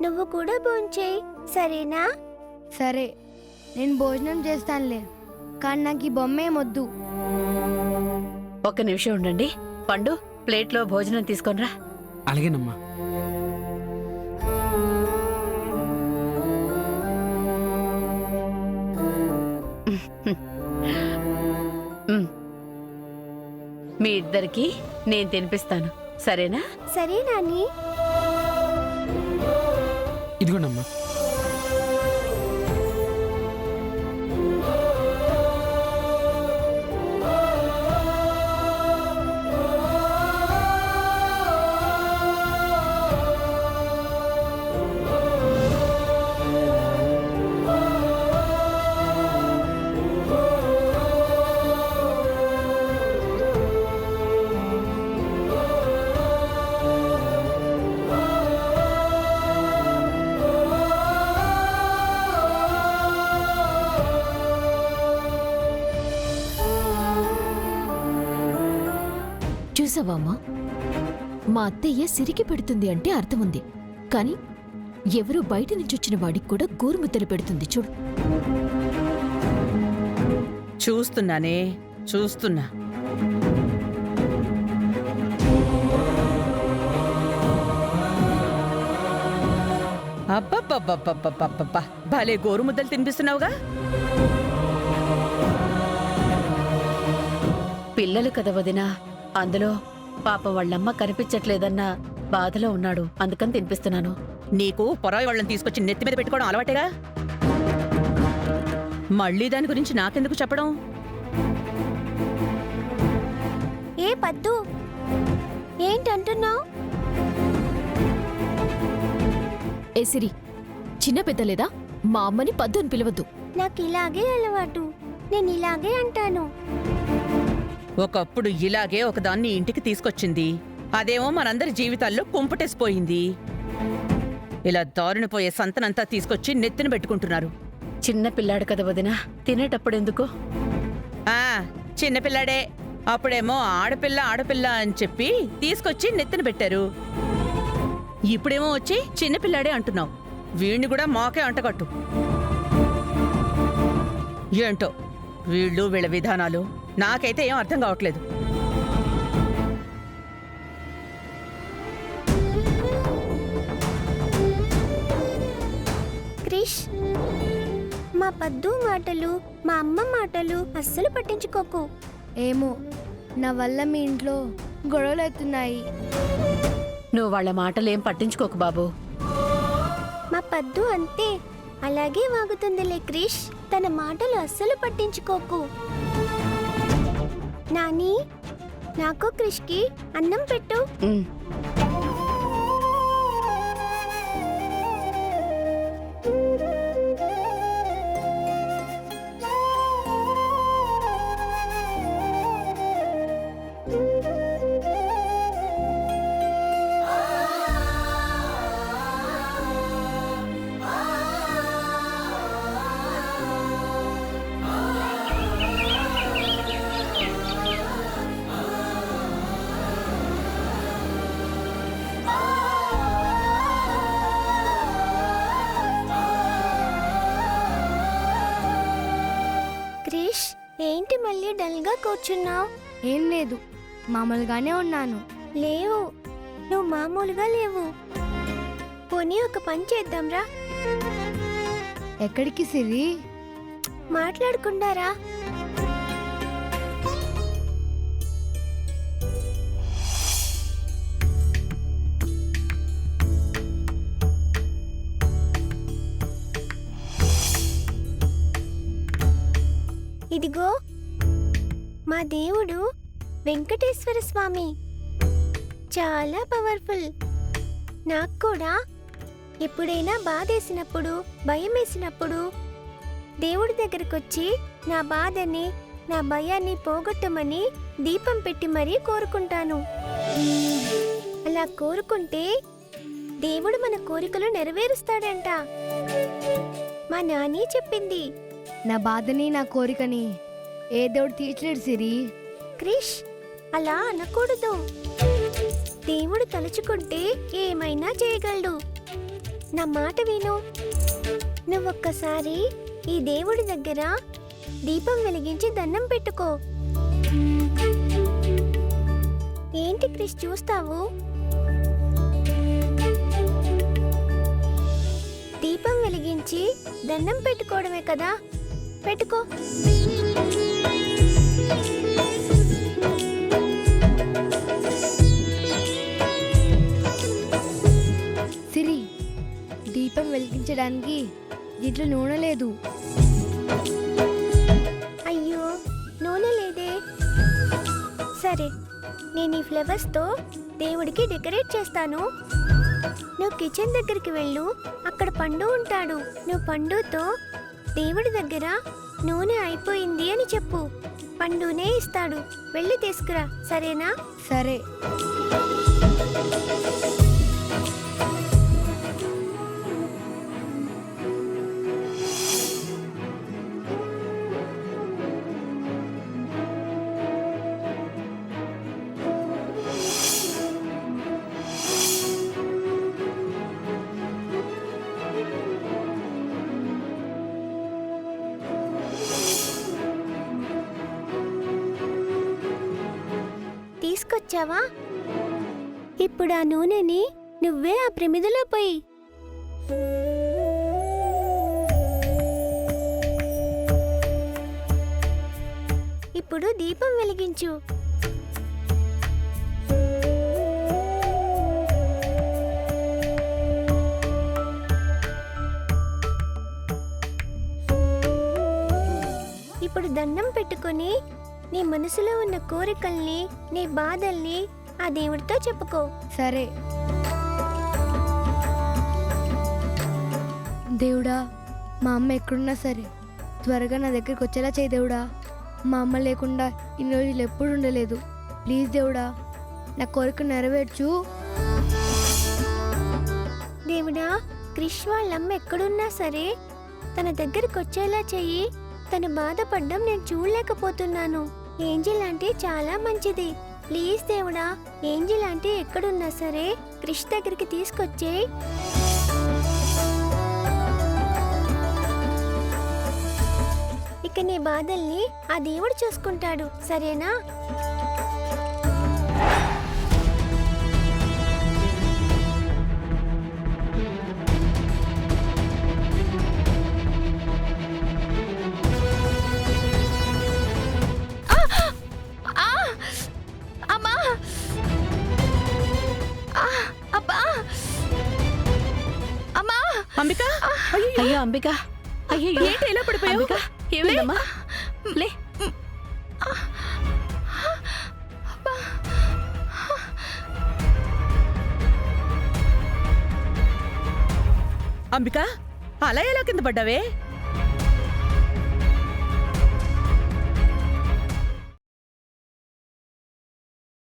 నువ్వు కూడా భోంచేయి, సరేనా? సరే, నేను భోజనం చేస్తానులే, కానీ నాకు ఈ బొమ్మేమొద్దు. ఒక్క నిమిషం ఉండండి. పండు, ప్లేట్లో భోజనం తీసుకొనిరా. అలాగేనమ్మా. మీ ఇద్దరికి నేను తినిపిస్తాను, సరేనా? సరే నాని. ఇదిగోనమ్మా. చూసావామ్మా, మా అత్తయ్య సిరికి పెడుతుంది అంటే అర్థముంది, కాని ఎవరో బయట నుంచొచ్చిన వాడికి కూడా గోరుముద్దలు పెడుతుంది చూడు. చూస్తున్నానే, చూస్తున్నా. అబ్బబ్బబ్బబ్బబ్బబ్బబ్బా, భలే గోరుముద్దలు తినిపిస్తున్నావుగా. పిల్లలు కదా వదినా, అందులో పాప వాళ్ళమ్మ కనిపించట్లేదన్న బాధలో ఉన్నాడు, అందుకని తినిపిస్తున్నాను. నీకు పొరాయి వాళ్ళని తీసుకొచ్చి నెత్తి మీద పెట్టుకోవడం అలవాటేగా. మళ్ళీ దాని గురించి నాకెందుకు చెప్పడం? ఏ పద్దు, ఏంటంటున్నావు? ఏ సిరి, చిన్న పెద్ద లేదా? మా అమ్మని పద్దు అని పిలవద్దు. నాకు ఇలాగే అలవాటు, నేను ఇలాగే అంటాను. ఒకప్పుడు ఇలాగే ఒకదాన్ని ఇంటికి తీసుకొచ్చింది, అదేమో మనందరి జీవితాల్లో కుంపటేసిపోయింది. ఇలా దారుణపోయే సంతనంతా తీసుకొచ్చి నెత్తిన పెట్టుకుంటున్నారు. చిన్న పిల్లాడు కదా వదినా, తినేటప్పుడు ఎందుకు? ఆ చిన్నపిల్లాడే, అప్పుడేమో ఆడపిల్ల ఆడపిల్ల అని చెప్పి తీసుకొచ్చి నెత్తిన పెట్టారు. ఇప్పుడేమో వచ్చి చిన్నపిల్లాడే అంటున్నావు. వీణ్ణి కూడా మాకే అంటగట్టు. ఏంటో వీళ్ళు వీళ్ళ విధానాలు నాకైతే ఏం అర్థం కావట్లేదు. క్రిష్, మా పద్దు మాటలు, మా అమ్మ మాటలు అస్సలు పట్టించుకోకు. ఏమో, నా వల్ల మీ ఇంట్లో గొడవలు అవుతున్నాయి. నువ్వు వాళ్ళ మాటలేం పట్టించుకోకు బాబు. మా పద్దు అంతే, అలాగే వాగుతుందిలే క్రిష్. తన మాటలు అస్సలు పట్టించుకోకు. నాని, నాకు క్రిష్కి అన్నం పెట్టు. ఉమ్. క్రిష్, ఏంటి మళ్ళీ డల్గా కూర్చున్నావు? ఏం లేదు, మామూలుగానే ఉన్నాను. లేవు, నువ్వు మామూలుగా లేవు. పోనీ ఒక పని చేద్దాంరా. ఎక్కడికి సిరి? మాట్లాడుకుంటారా? ఇదిగో మా దేవుడు వెంకటేశ్వర స్వామి, చాలా పవర్ఫుల్. నాకు కూడా ఎప్పుడైనా బాధేసినప్పుడు, భయం వేసినప్పుడు దేవుడి దగ్గరకొచ్చి నా బాధని, నా భయాన్ని పోగొట్టమని దీపం పెట్టి మరీ కోరుకుంటాను. అలా కోరుకుంటే దేవుడు మన కోరికలు నెరవేరుస్తాడంట. మా నాని చెప్పింది. నా బాధని, నా కోరికని ఏ దేవుడు తీర్చలేడు సిరి. క్రిష్, అలా అనకూడదు. దేవుడు తలుచుకుంటే ఏమైనా చేయగలడు. నా మాట విను. నువ్వొక్కసారి ఈ దేవుడి దగ్గర దీపం వెలిగించి దండం పెట్టుకో. ఏంటి క్రిష్ చూస్తావు? దీపం వెలిగించి దండం పెట్టుకోవడమే కదా, పెట్టుకో. సిరి, దీపం వెలిగించడానికి దీంట్లో నూనె లేదు. అయ్యో, నూనె లేదే. సరే, నేను ఈ ఫ్లవర్స్తో దేవుడికి డెకరేట్ చేస్తాను. నువ్వు కిచెన్ దగ్గరికి వెళ్ళు, అక్కడ పండు ఉంటాడు. నువ్వు పండుతో దేవుడి దగ్గర నూనె అయిపోయింది అని చెప్పు. పండునే ఇస్తాడు. వెళ్ళి తీసుకురా, సరేనా? సరే. తీసుకొచ్చావా? ఇప్పుడు ఆ నూనెని నువ్వే ఆ ప్రమిదలో పోయి. ఇప్పుడు దీపం వెలిగించు. ఇప్పుడు దండం పెట్టుకొని నీ మనసులో ఉన్న కోరికల్ని, నీ బాధల్ని ఆ దేవుడితో చెప్పుకో. సరే. దేవుడా, మా అమ్మ ఎక్కడున్నా సరే త్వరగా నా దగ్గరికి వచ్చేలా చేయి దేవుడా. మా అమ్మ లేకుండా ఇన్ని రోజులు ఎప్పుడు ఉండలేదు. ప్లీజ్ దేవుడా, నా కోరిక నెరవేర్చు. దేవుడా, క్రిష్ వాళ్ళమ్మ ఎక్కడున్నా సరే తన దగ్గరికి వచ్చేలా చెయ్యి. తను బాధపడ్డం నేను చూడలేకపోతున్నాను. ఏంజిల్ అంటే చాలా మంచిది. ప్లీజ్ దేవుడా, ఏంజిల్ అంటే ఎక్కడున్నా సరే క్రిష్ దగ్గరికి తీసుకొచ్చేయ్. ఇక నీ బాధల్ని ఆ దేవుడు చూసుకుంటాడు, సరేనా? అంబిక, అయ్యో అంబిక, అయ్యో ఏంటి ఎలా పడిపోయావు? అంబిక, ఏమైందమ్మా? లే. అంబిక, అలా ఎలా కింద పడ్డావే?